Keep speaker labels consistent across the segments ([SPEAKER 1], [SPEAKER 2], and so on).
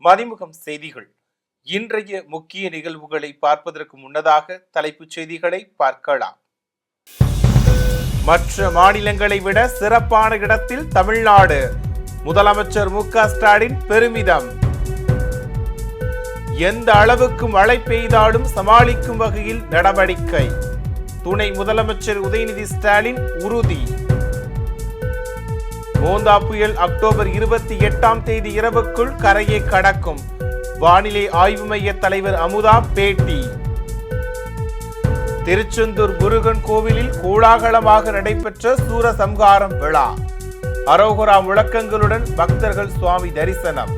[SPEAKER 1] மதிமுகம் செய்திகள். இன்றைய முக்கிய நிகழ்வுகளை பார்ப்பதற்கு முன்னதாக தலைப்புச் செய்திகளை பார்க்கலாம். மற்ற மாநிலங்களை விட சிறப்பான இடத்தில் தமிழ்நாடு, முதலமைச்சர் மு.க.ஸ்டாலின் பெருமிதம். எந்த அளவுக்கு மழை பெய்தாலும் சமாளிக்கும் வகையில் நடவடிக்கை, துணை முதலமைச்சர் உதயநிதி ஸ்டாலின் உறுதி. மோந்தா புயல் அக்டோபர் 28 இரவுக்குள் கரையை கடக்கும், வானிலை ஆய்வு மைய தலைவர் அமுதா பேட்டி. திருச்செந்தூர் முருகன் கோவிலில் கோலாகலமாக நடைபெற்ற சூரசம்ஹாரம் விழா, அரோகரா முழக்கங்களுடன் பக்தர்கள் சுவாமி தரிசனம்.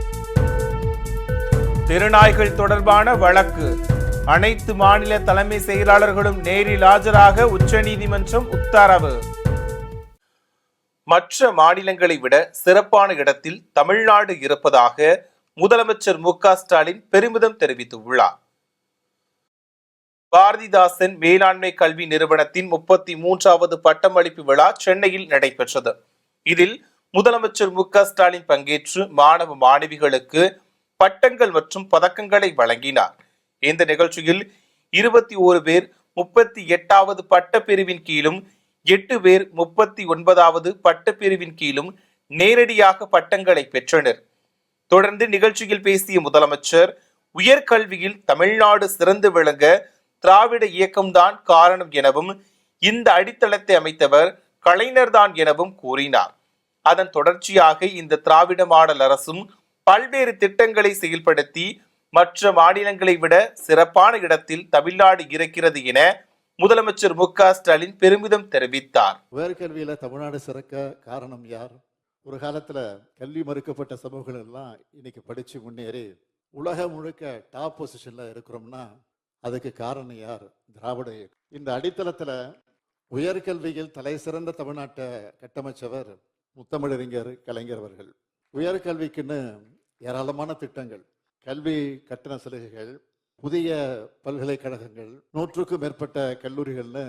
[SPEAKER 1] திருநாய்கள் தொடர்பான வழக்கு, அனைத்து மாநில தலைமை செயலாளர்களும் நேரில் ஆஜராக உச்சநீதிமன்றம் உத்தரவு. மற்ற மாநிலங்களை விட சிறப்பான இடத்தில் தமிழ்நாடு இருப்பதாக முதலமைச்சர் மு.க.ஸ்டாலின் பெருமிதம் தெரிவித்துள்ளார். பாரதிதாசன் மேலாண்மை கல்வி நிறுவனத்தின் 33வது பட்டமளிப்பு விழா சென்னையில் நடைபெற்றது. இதில் முதலமைச்சர் மு.க.ஸ்டாலின் பங்கேற்று மாணவ மாணவிகளுக்கு பட்டங்கள் மற்றும் பதக்கங்களை வழங்கினார். இந்த நிகழ்ச்சியில் 21 பேர் 38வது பட்டப்பிரிவின் கீழும் 8 பேர் 39வது பட்டப்பிரிவின் கீழும் நேரடியாக பட்டங்களை பெற்றனர். தொடர்ந்து நிகழ்ச்சியில் பேசிய முதலமைச்சர், உயர்கல்வியில் தமிழ்நாடு சிறந்து விளங்க திராவிட இயக்கம்தான் காரணம் எனவும், இந்த அடித்தளத்தை அமைத்தவர் கலைஞர்தான் எனவும் கூறினார். அதன் தொடர்ச்சியாக இந்த திராவிட மாடல் அரசும் பல்வேறு திட்டங்களை செயல்படுத்தி மற்ற மாநிலங்களை விட சிறப்பான இடத்தில் தமிழ்நாடு இருக்கிறது என முதலமைச்சர் மு.க.ஸ்டாலின் பெருமிதம் தெரிவித்தார்.
[SPEAKER 2] உயர்கல்வியில தமிழ்நாடு சிறக்க காரணம் யார்? ஒரு காலத்துல கல்வி மறுக்கப்பட்ட சமூகங்கள் எல்லாம் இன்னைக்கு படிச்சு முன்னேறி உலகம் முழுக்க டாப் பொசிஷன்ல இருக்கிறோம்னா அதுக்கு காரணம் யார்? திராவிட இயக்கம். இந்த அடித்தளத்துல உயர்கல்வியில் தலை சிறந்த தமிழ்நாட்டை கட்டமைச்சவர் முத்தமிழறிஞர் கலைஞர் அவர்கள். உயர்கல்விக்குன்னு ஏராளமான திட்டங்கள், கல்வி கட்டண சலுகைகள், புதிய பல்கலைக்கழகங்கள், 100க்கும் மேற்பட்ட கல்லூரிகள்னு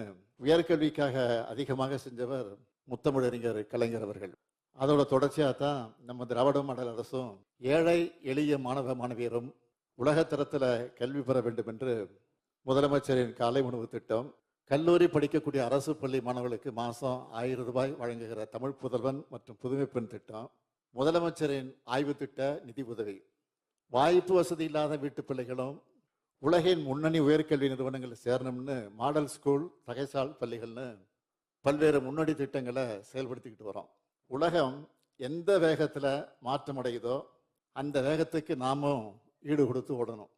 [SPEAKER 2] உயர்கல்விக்காக அதிகமாக செஞ்சவர் முத்தமிழறிஞர் கலைஞர் அவர்கள். அதோட தொடர்ச்சியாக தான் நம்ம திராவிட மாடல் அரசும் ஏழை எளிய மாணவ மாணவியரும் உலகத்தரத்தில் கல்வி பெற வேண்டும் என்று முதலமைச்சரின் காலை உணவு திட்டம், கல்லூரி படிக்கக்கூடிய அரசு பள்ளி மாணவர்களுக்கு மாதம் 1000 ரூபாய் வழங்குகிற தமிழ் புதல்வன் மற்றும் புதுமை பெண் திட்டம், முதலமைச்சரின் ஆய்வு திட்ட நிதி உதவி, வாய்ப்பு வசதி இல்லாத வீட்டு பிள்ளைகளும் உலகின் முன்னணி உயர்கல்வி நிறுவனங்கள் சேரணும்னு மாடல் ஸ்கூல், தகைசால் பள்ளிகள்னு பல்வேறு முன்னணி திட்டங்களை செயல்படுத்திக்கிட்டு வரோம். உலகம் எந்த வேகத்தில் மாற்றம் அடையுதோ அந்த வேகத்துக்கு நாமும் ஈடு கொடுத்து ஓடணும்.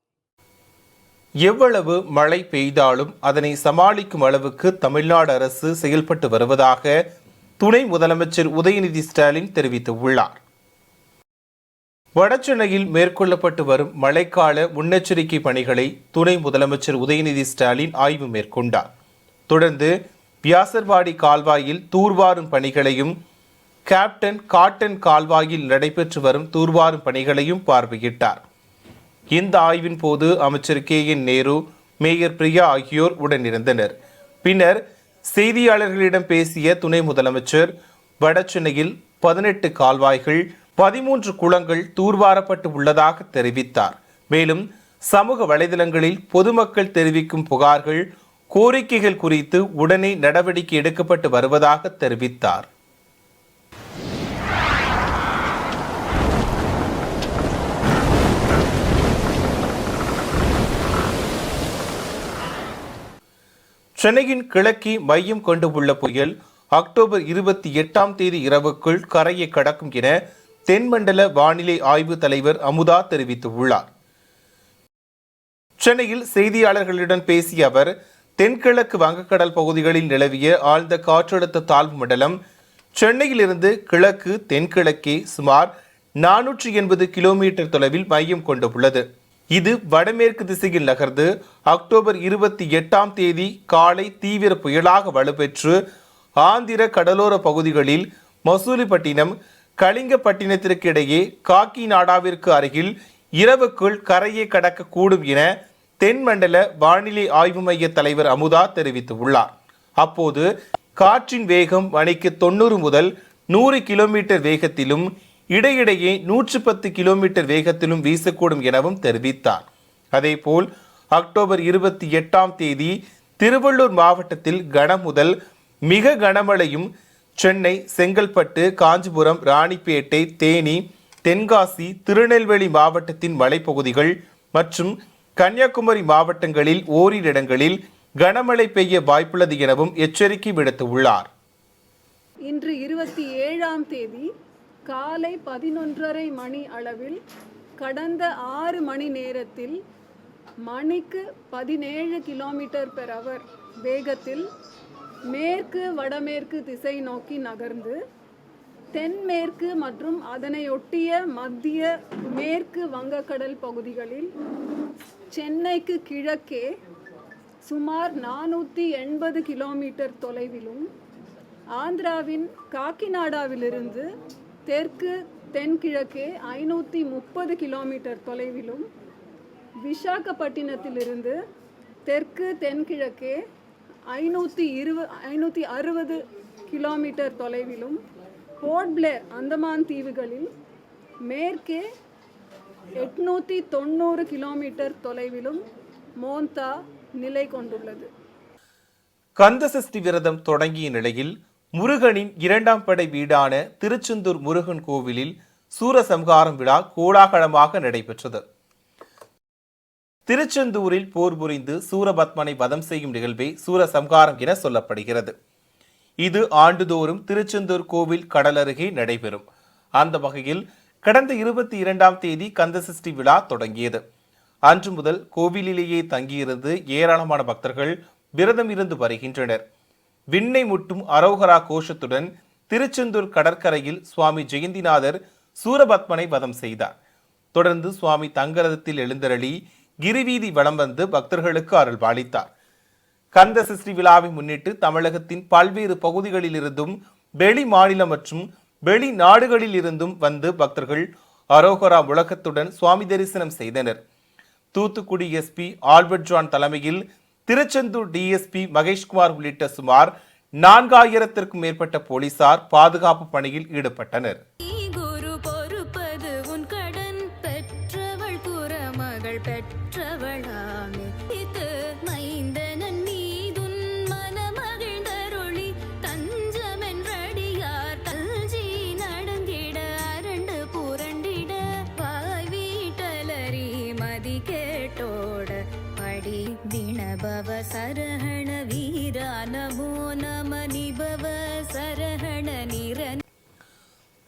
[SPEAKER 1] எவ்வளவு மழை பெய்தாலும் அதனை சமாளிக்கும் அளவுக்கு தமிழ்நாடு அரசு செயல்பட்டு வருவதாக துணை முதலமைச்சர் உதயநிதி ஸ்டாலின் தெரிவித்துள்ளார். வடசென்னையில் மேற்கொள்ளப்பட்டு வரும் மழைக்கால முன்னெச்சரிக்கை பணிகளை துணை முதலமைச்சர் உதயநிதி ஸ்டாலின் ஆய்வு மேற்கொண்டார். தொடர்ந்து வியாசர்பாடி கால்வாயில் தூர்வாரும் பணிகளையும், கேப்டன் காட்டன் கால்வாயில் நடைபெற்று வரும் தூர்வாரும் பணிகளையும் பார்வையிட்டார். இந்த ஆய்வின் போது அமைச்சர் கே.என். நேரு, மேயர் பிரியா ஆகியோர் உடனிருந்தனர். பின்னர் செய்தியாளர்களிடம் பேசிய துணை முதலமைச்சர், வடசென்னையில் 18 கால்வாய்கள், 13 குளங்கள் தூர்வாரப்பட்டு உள்ளதாக தெரிவித்தார். மேலும் சமூக வலைதளங்களில் பொதுமக்கள் தெரிவிக்கும் புகார்கள், கோரிக்கைகள் குறித்து உடனே நடவடிக்கை எடுக்கப்பட்டு வருவதாக தெரிவித்தார். சென்னையின் கிழக்கே மையம் கொண்டு உள்ள புயல் அக்டோபர் 28 இரவுக்குள் கரையை கடக்கும் என தென்மண்டல வானிலை ஆய்வு தலைவர் அமுதா தெரிவித்துள்ளார். சென்னையில் செய்தியாளர்களிடம் பேசிய அவர், தென்கிழக்கு வங்கக்கடல் பகுதிகளில் நிலவிய ஆழ்ந்த காற்றழுத்த தாழ்வு மண்டலம் சென்னையிலிருந்து கிழக்கு தென்கிழக்கே சுமார் 480 கிலோமீட்டர் தொலைவில் மையம் கொண்டுள்ளது. இது வடமேற்கு திசையில் நகர்ந்து அக்டோபர் 28 காலை தீவிர புயலாக வலுப்பெற்று ஆந்திர கடலோர பகுதிகளில் மசூலிப்பட்டினம், கலிங்கப்பட்டினத்திற்கு இடையே காக்கிநாடாவிற்கு அருகில் இரவுக்குள் கரையை கடக்கக்கூடும் என தென்மண்டல வானிலை ஆய்வு மைய தலைவர் அமுதா தெரிவித்துள்ளார். அப்போது காற்றின் வேகம் மணிக்கு 90 முதல் 100 கிலோமீட்டர் வேகத்திலும் இடையிடையே 110 கிலோமீட்டர் வேகத்திலும் வீசக்கூடும் எனவும் தெரிவித்தார். அதேபோல் அக்டோபர் 28ஆம் தேதி திருவள்ளூர் மாவட்டத்தில் கனமுதல் மிக கனமழையும், சென்னை, செங்கல்பட்டு, காஞ்சிபுரம், ராணிப்பேட்டை, தேனி, தென்காசி, திருநெல்வேலி மாவட்டத்தின் மலைப்பகுதிகள் மற்றும் கன்னியாகுமரி மாவட்டங்களில் ஓரிரு இடங்களில் கனமழை பெய்ய வாய்ப்புள்ளது எனவும் எச்சரிக்கை விடுத்துள்ளார்.
[SPEAKER 3] இன்று 27ஆம் தேதி காலை 11:30 மணி அளவில் கடந்த 6 மணி நேரத்தில் மணிக்கு 17 km/h வேகத்தில் மேற்கு வடமேற்கு திசை நோக்கி நகர்ந்து தென்மேற்கு மற்றும் அதனையொட்டிய மத்திய மேற்கு வங்கக்கடல் பகுதிகளில் சென்னைக்கு கிழக்கே சுமார் 480 கிலோமீட்டர் தொலைவிலும், ஆந்திராவின் காக்கிநாடாவிலிருந்து தெற்கு தென்கிழக்கே 530 கிலோமீட்டர் தொலைவிலும், விசாகப்பட்டினத்திலிருந்து தெற்கு தென்கிழக்கே 560 கிலோமீட்டர் தொலைவிலும், போர்ட் பிளேர் அந்தமான் தீவுகளில் மேற்கே 890 கிலோமீட்டர் தொலைவிலும் மோந்தா நிலை கொண்டுள்ளது.
[SPEAKER 1] கந்தசஷ்டி விரதம் தொடங்கிய நிலையில் முருகனின் 2ஆம் படை வீடான திருச்செந்தூர் முருகன் கோவிலில் சூரசம்ஹாரம் விழா கோலாகலமாக நடைபெற்றது. திருச்செந்தூரில் போர் புரிந்து சூரபத்மனை வதம் செய்யும் நிகழ்வே சூரசம்ஹாரம் என சொல்லப்படுகிறது. இது ஆண்டுதோறும் திருச்செந்தூர் கோவில் கடல் அருகே நடைபெறும். அந்த வகையில் கடந்த 22ஆம் தேதி கந்தசஷ்டி விழா தொடங்கியது. அன்று முதல் கோவிலிலேயே தங்கியிருந்து ஏராளமான பக்தர்கள் விரதம் இருந்து வருகின்றனர். விண்ணை முட்டும் அரோகரா கோஷத்துடன் திருச்செந்தூர் கடற்கரையில் சுவாமி ஜெயந்திநாதர் சூரபத்மனை வதம் செய்தார். தொடர்ந்து சுவாமி தங்கரதத்தில் எழுந்தருளி கிரிவீதி வலம் வந்து பக்தர்களுக்கு அருள் பாலித்தார். கந்த சஷ்டி விழாவை முன்னிட்டு தமிழகத்தின் பல்வேறு பகுதிகளில் இருந்தும் வெளி மாநிலம் மற்றும் வெளிநாடுகளில் இருந்தும் வந்து பக்தர்கள் அரோகரா முழக்கத்துடன் சுவாமி தரிசனம் செய்தனர். தூத்துக்குடி எஸ்பி ஆல்பர்ட் ஜான் தலைமையில் திருச்செந்தூர் டிஎஸ்பி மகேஷ்குமார் உள்ளிட்ட சுமார் 4000த்திற்கும் மேற்பட்ட போலீசார் பாதுகாப்பு பணியில் ஈடுபட்டனர்.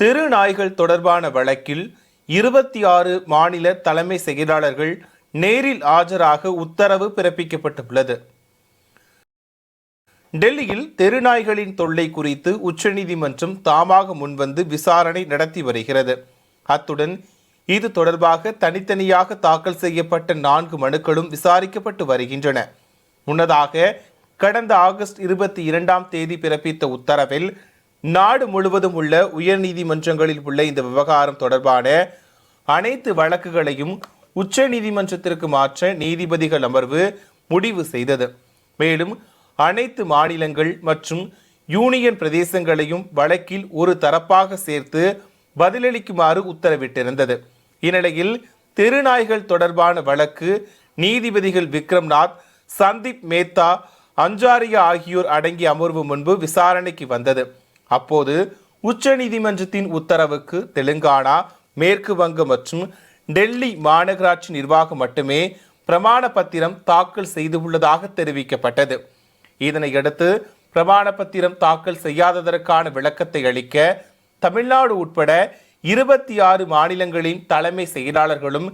[SPEAKER 1] தெரு நாய்கள் தொடர்பான வழக்கில் 26 மாநில தலைமை செயலாளர்கள் நேரில் ஆஜராக உத்தரவு பிறப்பிக்கப்பட்டுள்ளது. டெல்லியில் தெருநாய்களின் தொல்லை குறித்து உச்சநீதிமன்றம் தாமாக முன்வந்து விசாரணை நடத்தி வருகிறது. அத்துடன் இது தொடர்பாக தனித்தனியாக தாக்கல் செய்யப்பட்ட 4 மனுக்களும் விசாரிக்கப்பட்டு வருகின்றன. முன்னதாக கடந்த ஆகஸ்ட் 22ஆம் தேதி பிறப்பித்த உத்தரவில் நாடு முழுவதும் உள்ள உயர்நீதிமன்றங்களில் உள்ள இந்த விவகாரம் தொடர்பான அனைத்து வழக்குகளையும் உச்ச நீதிமன்றத்திற்கு மாற்ற நீதிபதிகள் அமர்வு முடிவு செய்தது. மேலும் அனைத்து மாநிலங்கள் மற்றும் யூனியன் பிரதேசங்களையும் வழக்கில் ஒரு தரப்பாக சேர்த்து பதிலளிக்குமாறு உத்தரவிட்டிருந்தது. இந்நிலையில் தெருநாய்கள் தொடர்பான வழக்கு நீதிபதிகள் விக்ரம்நாத், சந்தீப் மேத்தா, அஞ்சாரியா ஆகியோர் அடங்கிய அமர்வு முன்பு விசாரணைக்கு வந்தது. அப்போது உச்ச நீதிமன்றத்தின் உத்தரவுக்கு தெலுங்கானா, மேற்கு வங்கம் மற்றும் டெல்லி மாநகராட்சி நிர்வாகம் மட்டுமே பிரமாண பத்திரம் தாக்கல் செய்துள்ளதாக தெரிவிக்கப்பட்டது. இதனையடுத்து பிரமாண பத்திரம் தாக்கல் செய்யாததற்கான விளக்கத்தை அளிக்க தமிழ்நாடு உட்பட 26 மாநிலங்களின் தலைமை செயலாளர்களும்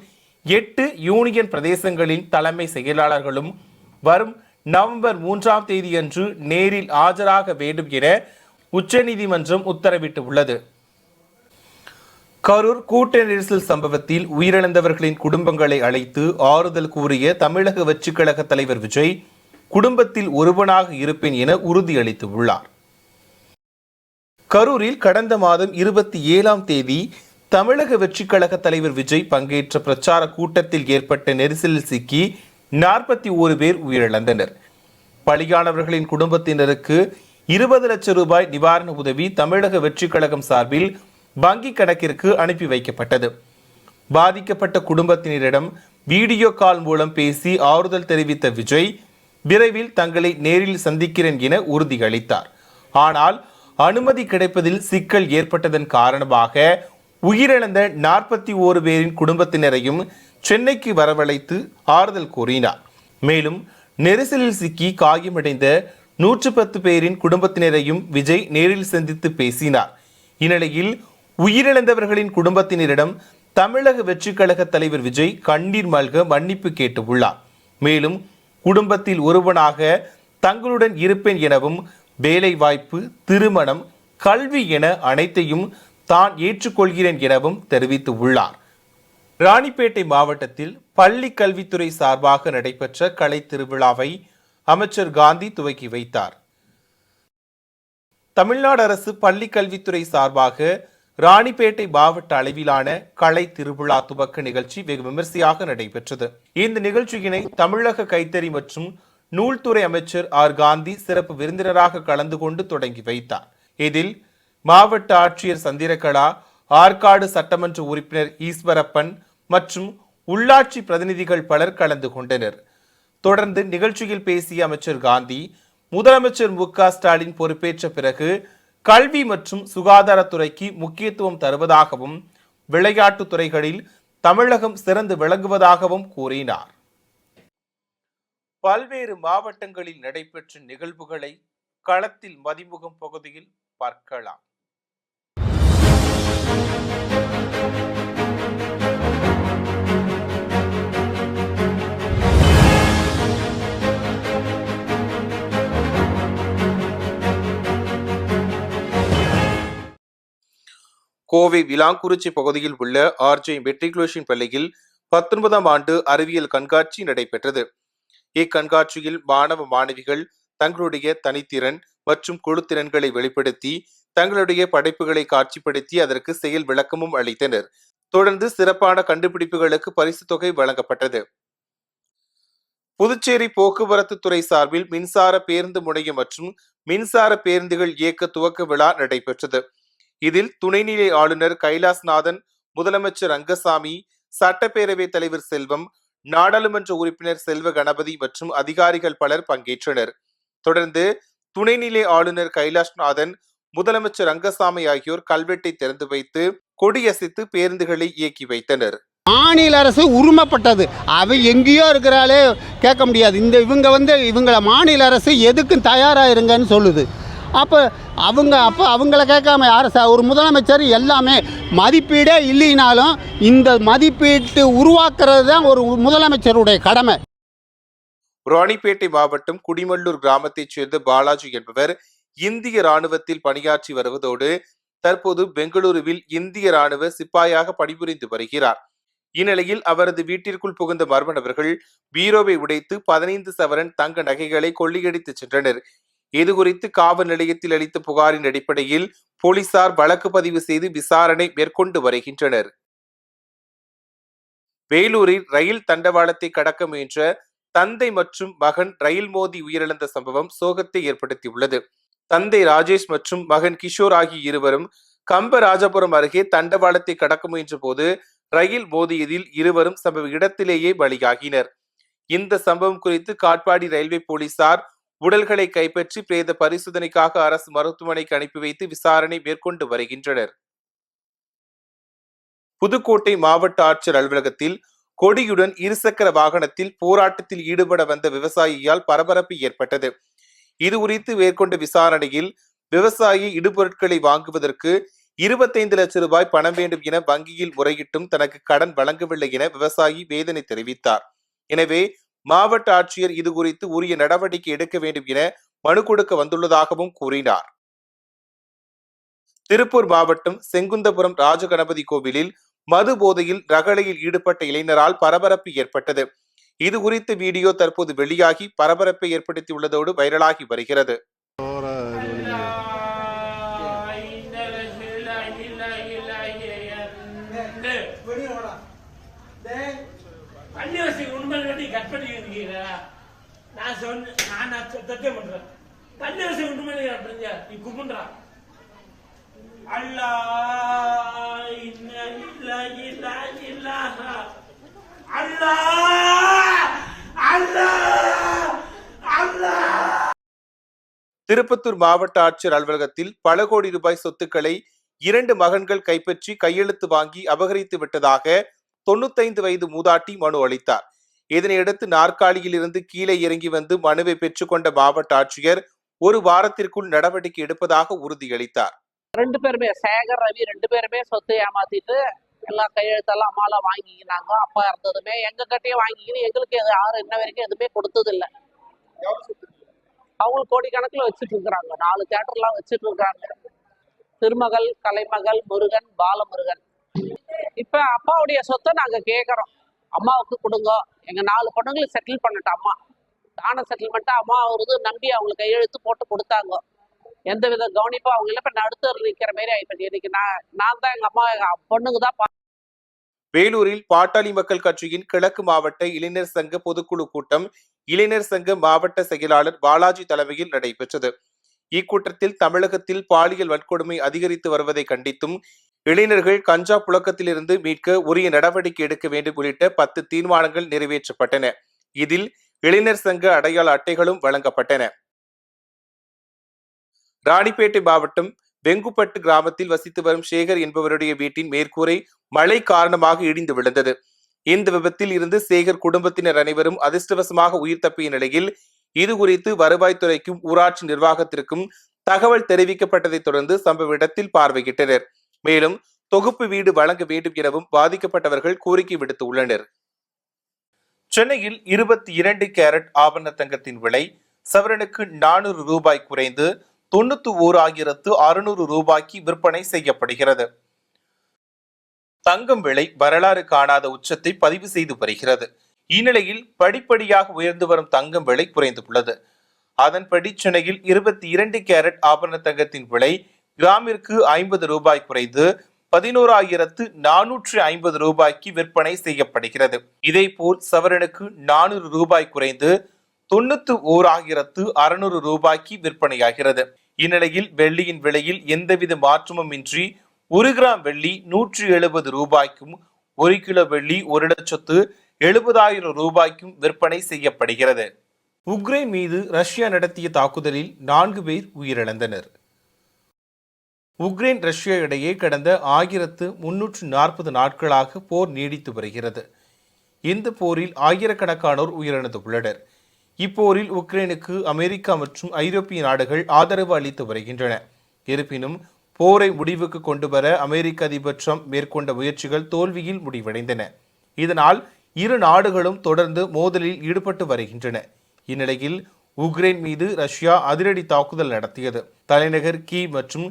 [SPEAKER 1] 8 யூனியன் பிரதேசங்களின் தலைமை செயலாளர்களும் வரும் நவம்பர் 3ஆம் தேதியன்று நேரில் ஆஜராக வேண்டும் என உச்சநீதிமன்றம் உத்தரவிட்டுள்ளது. கரூர் கூட்ட நெரிசல் சம்பவத்தில் உயிரிழந்தவர்களின் குடும்பங்களை அழைத்து ஆறுதல் கூறிய தமிழக வெற்றிக் கழக தலைவர் விஜய் குடும்பத்தில் ஒருவனாக இருப்பேன் என உறுதியளித்துள்ளார். கரூரில் கடந்த மாதம் 27ஆம் தேதி தமிழக வெற்றிக் கழக தலைவர் விஜய் பங்கேற்ற பிரச்சார கூட்டத்தில் ஏற்பட்ட நெரிசலில் சிக்கி 41 பேர் உயிரிழந்தனர். பலியானவர்களின் குடும்பத்தினருக்கு 20 லட்சம் ரூபாய் நிவாரண உதவி தமிழக வெற்றிக் கழகம் சார்பில் வங்கி கணக்கிற்கு அனுப்பி வைக்கப்பட்டது. பாதிக்கப்பட்ட குடும்பத்தினரிடம் வீடியோ கால் மூலம் பேசி ஆறுதல் தெரிவித்த விஜய் விரைவில் தங்களை நேரில் சந்திக்கிறேன் என உறுதியளித்தார். ஆனால் அனுமதி கிடைப்பதில் சிக்கல் ஏற்பட்டதன் காரணமாக உயிரிழந்த 41 பேரின் குடும்பத்தினரையும் சென்னைக்கு வரவழைத்து ஆறுதல் கூறினார். மேலும் நெரிசலில் சிக்கி காயமடைந்த 110 பேரின் குடும்பத்தினரையும் விஜய் நேரில் சந்தித்து பேசினார். இந்நிலையில் உயிரிழந்தவர்களின் குடும்பத்தினரிடம் தமிழக வெற்றிக் கழக தலைவர் விஜய் கண்ணீர் மல்க மன்னிப்பு கேட்டுள்ளார். மேலும் குடும்பத்தில் ஒருவனாக தங்களுடன் இருப்பேன் எனவும் வேலை வாய்ப்பு, திருமணம், கல்வி என அனைத்தையும் தான் ஏற்றுக்கொள்கிறேன் எனவும் தெரிவித்துள்ளார். ராணிப்பேட்டை மாவட்டத்தில் பள்ளி கல்வித்துறை சார்பாக நடைபெற்ற கலை திருவிழாவை அமைச்சர் காந்தி துவக்கி வைத்தார். தமிழ்நாடு அரசு பள்ளி கல்வித்துறை சார்பாக ராணிப்பேட்டை மாவட்ட அளவிலான கலை திருவிழா துவக்க நிகழ்ச்சி வெகு விமர்சையாக நடைபெற்றது. இந்த நிகழ்ச்சியினை தமிழக கைத்தறி மற்றும் நூல்துறை அமைச்சர் ஆர் காந்தி சிறப்பு விருந்தினராக கலந்து கொண்டு தொடங்கி வைத்தார். இதில் மாவட்ட ஆட்சியர் சந்திரகலா, ஆற்காடு சட்டமன்ற உறுப்பினர் ஈஸ்வரப்பன் மற்றும் உள்ளாட்சி பிரதிநிதிகள் பலர் கலந்து கொண்டனர். தொடர்ந்து நிகழ்ச்சியில் பேசிய அமைச்சர் காந்தி, முதலமைச்சர் மு.க. ஸ்டாலின் பொறுப்பேற்ற பிறகு கல்வி மற்றும் சுகாதாரத்துறைக்கு முக்கியத்துவம் தருவதாகவும் விளையாட்டுத் துறைகளில் தமிழகம் சிறந்து விளங்குவதாகவும் கூறினார். பல்வேறு மாவட்டங்களில் நடைபெற்ற நிகழ்வுகளை களத்தில் மதிமுகம் பகுதியில் பார்க்கலாம். கோவை விலாங்குறிச்சி பகுதியில் உள்ள ஆர்ஜே மெட்ரிகுலேஷன் பள்ளியில் 19ஆம் ஆண்டு அறிவியல் கண்காட்சி நடைபெற்றது. இக்கண்காட்சியில் மாணவ மாணவிகள் தங்களுடைய தனித்திறன் மற்றும் குழுத்திறன்களை வெளிப்படுத்தி தங்களுடைய படைப்புகளை காட்சிப்படுத்தி அதற்கு செயல் விளக்கமும் அளித்தனர். தொடர்ந்து சிறப்பான கண்டுபிடிப்புகளுக்கு பரிசு தொகை வழங்கப்பட்டது. புதுச்சேரி போக்குவரத்து துறை சார்பில் மின்சார பேருந்து முனையம் மற்றும் மின்சார பேருந்துகள் இயக்க துவக்க விழா நடைபெற்றது. இதில் துணைநிலை ஆளுநர் கைலாஸ்நாதன், முதலமைச்சர் ரங்கசாமி, சட்டப்பேரவைத் தலைவர் செல்வம், நாடாளுமன்ற உறுப்பினர் செல்வ கணபதி மற்றும் அதிகாரிகள் பலர் பங்கேற்றனர். தொடர்ந்து துணைநிலை ஆளுநர் கைலாஷ்நாதன், முதலமைச்சர் ரங்கசாமி ஆகியோர் கல்வெட்டை திறந்து வைத்து கொடியசைத்து பேருந்துகளை இயக்கி வைத்தனர்.
[SPEAKER 4] மாநில அரசு உரிமைப்பட்டது, அவை எங்கேயோ இருக்கிறாலே கேட்க முடியாது. இவங்களை மாநில அரசு எதுக்கும் தயாராக இருங்கன்னு சொல்லுது. அப்போ அவங்கள கேட்காம யார் ஒரு முதலமைச்சர் எல்லாமே மதிப்பீடே இல்லைனாலும் இந்த மதிப்பீட்டு உருவாக்குறது தான் ஒரு முதலமைச்சருடைய கடமை.
[SPEAKER 1] ராணிப்பேட்டை மாவட்டம் குடிமல்லூர் கிராமத்தைச் சேர்ந்த பாலாஜி என்பவர் இந்திய ராணுவத்தில் பணியாற்றி வருவதோடு தற்போது பெங்களூருவில் இந்திய ராணுவ சிப்பாயாக பணிபுரிந்து வருகிறார். இந்நிலையில் அவரது வீட்டிற்குள் புகுந்த மர்ம நபர்கள் பீரோவை உடைத்து 15 சவரன் தங்க நகைகளை கொள்ளையடித்து சென்றனர். இதுகுறித்து காவல் நிலையத்தில் அளித்த புகாரின் அடிப்படையில் போலீசார் வழக்கு பதிவு செய்து விசாரணை மேற்கொண்டு வருகின்றனர். வேலூரில் ரயில் தண்டவாளத்தை கடக்க முயன்ற தந்தை மற்றும் மகன் ரயில் மோதி உயிரிழந்த சம்பவம் சோகத்தை ஏற்படுத்தியுள்ளது. தந்தை ராஜேஷ் மற்றும் மகன் கிஷோர் ஆகிய இருவரும் கம்பராஜபுரம் அருகே தண்டவாளத்தை கடக்க முயன்ற போது ரயில் மோதியதில் இருவரும் சம்பவ இடத்திலேயே பலியாகினர். இந்த சம்பவம் குறித்து காட்பாடி ரயில்வே போலீசார் உடல்களை கைப்பற்றி பிரேத பரிசோதனைக்காக அரசு மருத்துவமனைக்கு அனுப்பி வைத்து விசாரணை மேற்கொண்டு வருகின்றனர். புதுக்கோட்டை மாவட்ட ஆட்சியர் அலுவலகத்தில் கொடியுடன் இருசக்கர வாகனத்தில் போராட்டத்தில் ஈடுபட வந்த விவசாயியால் பரபரப்பு ஏற்பட்டது. இது குறித்து மேற்கொண்ட விசாரணையில் விவசாயி இடுபொருட்களை வாங்குவதற்கு 25 லட்சம் ரூபாய் பணம் வேண்டும் என வங்கியில் முறையிட்டும் தனக்கு கடன் வழங்கவில்லை என விவசாயி வேதனை தெரிவித்தார். எனவே மாவட்ட ஆட்சியர் இது குறித்து உரிய நடவடிக்கை எடுக்க வேண்டும் என மனு கொடுக்க வந்துள்ளதாகவும் கூறினார். திருப்பூர் மாவட்டம் செங்குந்தபுரம் ராஜகணபதி கோவிலில் மது போதையில் ரகளையில் ஈடுபட்ட இளைஞரால் பரபரப்பு ஏற்பட்டது. இது குறித்த வீடியோ தற்போது வெளியாகி பரபரப்பை ஏற்படுத்தியுள்ளதோடு வைரலாகி வருகிறது. திருப்பத்தூர் மாவட்ட ஆட்சியர் அலுவலகத்தில் பல கோடி ரூபாய் சொத்துக்களை 2 மகன்கள் கைப்பற்றி கையெழுத்து வாங்கி அபகரித்து விட்டதாக 95 வயது மூதாட்டி மனு அளித்தார். இதனையடுத்து நாற்காலியில் இருந்து கீழே இறங்கி வந்து மனுவை பெற்றுக்கொண்ட மாவட்ட ஆட்சியர் ஒரு வாரத்திற்குள் நடவடிக்கை எடுப்பதாக உறுதியளித்தார்.
[SPEAKER 5] 2 பேருமே சேகர், ரவி 2 பேருமே சொத்து ஏமாத்திட்டு எல்லாம் கையெழுத்தெல்லாம் அம்மாலாம் வாங்கிக்கினாங்க. அப்பா இருந்ததுமே எங்க கிட்டயே வாங்கிக்கின்னு எங்களுக்கு யாரும் இன்ன வரைக்கும் எதுவுமே கொடுத்தது இல்லை. அவங்களுக்கு கோடிக்கணக்கில் வச்சுட்டு இருக்கிறாங்க. 4 தியேட்டர்லாம் வச்சுட்டு இருக்காங்க. திருமகள், கலைமகள், முருகன், பாலமுருகன். இப்ப அப்பாவுடைய சொத்தை நாங்க கேட்கறோம், அம்மாவுக்கு கொடுங்க. எங்க 4 பொண்ணுங்களுக்கு செட்டில் பண்ணிட்ட அம்மா, தான செட்டில்மெண்ட்டா அம்மா வருது நம்பி அவங்களுக்கு கையெழுத்து போட்டு கொடுத்தாங்க. எந்த வித கவனிப்பும் அவங்க இல்லை. இப்ப நடுத்தர் நிக்கிற மாதிரி ஆயிப்போச்சு. இன்னைக்கு நான் தான் எங்க அம்மா பொண்ணுங்க தான்.
[SPEAKER 1] வேலூரில் பாட்டாளி மக்கள் கட்சியின் கிழக்கு மாவட்ட இளைஞர் சங்க பொதுக்குழு கூட்டம் இளைஞர் சங்க மாவட்ட செயலாளர் பாலாஜி தலைமையில் நடைபெற்றது. இக்கூட்டத்தில் தமிழகத்தில் பாலியல் வன்கொடுமை அதிகரித்து வருவதை கண்டித்தும் இளைஞர்கள் கஞ்சா புழக்கத்திலிருந்து மீட்க உரிய நடவடிக்கை எடுக்க வேண்டும் உள்ளிட்ட 10 தீர்மானங்கள் நிறைவேற்றப்பட்டன. இதில் இளைஞர் சங்க அடையாள அட்டைகளும் வழங்கப்பட்டன. ராணிப்பேட்டை மாவட்டம் வெங்குப்பட்டு கிராமத்தில் வசித்து வரும் சேகர் என்பவருடைய வீட்டின் மேற்கூரை மழை காரணமாக இடிந்து விழுந்தது. இந்த விபத்தில் இருந்து சேகர் குடும்பத்தினர் அனைவரும் அதிர்ஷ்டவசமாக உயிர் தப்பிய நிலையில் இது குறித்து வருவாய்த்துறைக்கும் ஊராட்சி நிர்வாகத்திற்கும் தகவல் தெரிவிக்கப்பட்டதை தொடர்ந்து சம்பவ இடத்தில் பார்வையிட்டனர். மேலும் தொகுப்பு வீடு வழங்க வேண்டும் எனவும் பாதிக்கப்பட்டவர்கள் கோரிக்கை விடுத்துள்ளனர். சென்னையில் 22 கேரட் ஆபரண தங்கத்தின் விலை சவரனுக்கு 400 ரூபாய் குறைந்து 91,600 ரூபாய்க்கு விற்பனை செய்யப்படுகிறது. தங்கம் விலை வரலாறு காணாத உச்சத்தை பதிவு செய்து வருகிறது. இந்நிலையில் படிப்படியாக உயர்ந்து வரும் தங்கம் விலை குறைந்துள்ளது. அதன்படி சென்னையில் 22 கேரட் ஆபரண தங்கத்தின் விலை கிராமிற்கு 50 ரூபாய் குறைந்து 11,450 ரூபாய்க்கு விற்பனை செய்யப்படுகிறது. இதேபோல் சவரனுக்கு 400 ரூபாய் குறைந்து 91,600 ரூபாய்க்கு விற்பனையாகிறது. இந்நிலையில் வெள்ளியின் விலையில் எந்தவித மாற்றமும் இன்றி 1 கிராம் வெள்ளி 170 ரூபாய்க்கும் 1 கிலோ வெள்ளி 1,70,000 ரூபாய்க்கும் விற்பனை செய்யப்படுகிறது. உக்ரைன் மீது ரஷ்யா நடத்திய தாக்குதலில் 4 பேர் உயிரிழந்தனர். உக்ரைன் ரஷ்யா இடையே கடந்த 1340 நாட்களாக போர் நீடித்து வருகிறது. இந்த போரில் ஆயிரக்கணக்கானோர் உயிரிழந்துள்ளனர். இப்போரில் உக்ரைனுக்கு அமெரிக்கா மற்றும் ஐரோப்பிய நாடுகள் ஆதரவு அளித்து வருகின்றன. இருப்பினும் போரை முடிவுக்கு கொண்டு வர அமெரிக்க அதிபர் ட்ரம்ப் மேற்கொண்ட முயற்சிகள் தோல்வியில் முடிவடைந்தன. இதனால் இரு நாடுகளும் தொடர்ந்து மோதலில் ஈடுபட்டு வருகின்றன. இந்நிலையில் உக்ரைன் மீது ரஷ்யா அதிரடி தாக்குதல் நடத்தியது. தலைநகர் கீவ் மற்றும்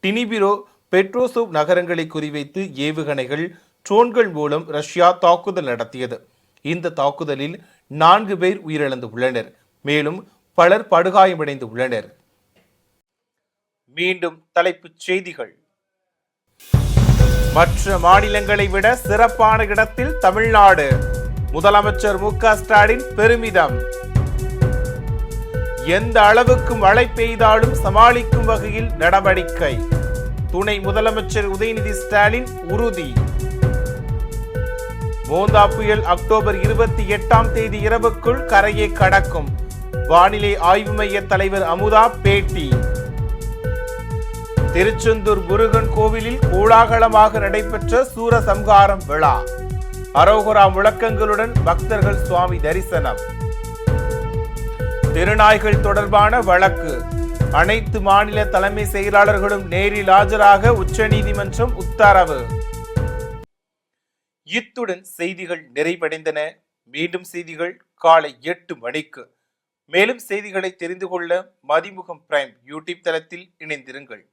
[SPEAKER 1] டினிபிரோ, பெட்ரோசோவ் நகரங்களை குறிவைத்து ஏவுகணைகள், ட்ரோன்கள் மூலம் ரஷ்யா தாக்குதல் நடத்தியது. இந்த தாக்குதலில் 4 பேர் உயிரிழந்து உள்ளனர். மேலும் பலர் படுகாயமடைந்து உள்ளனர். மீண்டும் தலைப்புச் செய்திகள். மற்ற மாநிலங்களை விட சிறப்பான இடத்தில் தமிழ்நாடு, முதலமைச்சர் மு.க. ஸ்டாலின் பெருமிதம். எந்த அளவுக்கு மழை பெய்தாலும் சமாளிக்கும் வகையில் நடவடிக்கை, துணை முதலமைச்சர் உதயநிதி ஸ்டாலின் உறுதி. மோந்தா புயல் அக்டோபர் 28ஆம் தேதி இரவுக்குள் கரையை கடக்கும், வானிலை ஆய்வு மைய தலைவர் அமுதா பேட்டி. திருச்செந்தூர் முருகன் கோவிலில் கோலாகலமாக நடைபெற்ற சூரசம்ஹாரம் விழா, அரோகரா முழக்கங்களுடன் பக்தர்கள் சுவாமி தரிசனம். திருநாய்கள் தொடர்பான வழக்கு, அனைத்து மாநில தலைமை செயலாளர்களும் நேரில் ஆஜராக உச்சநீதிமன்றம் உத்தரவு. இத்துடன் செய்திகள் நிறைவடைந்தன. மீண்டும் செய்திகள் காலை 8 மணிக்கு. மேலும் செய்திகளை தெரிந்து கொள்ள மதிமுகம் பிரைம் யூடியூப் தளத்தில் இணைந்திருங்கள்.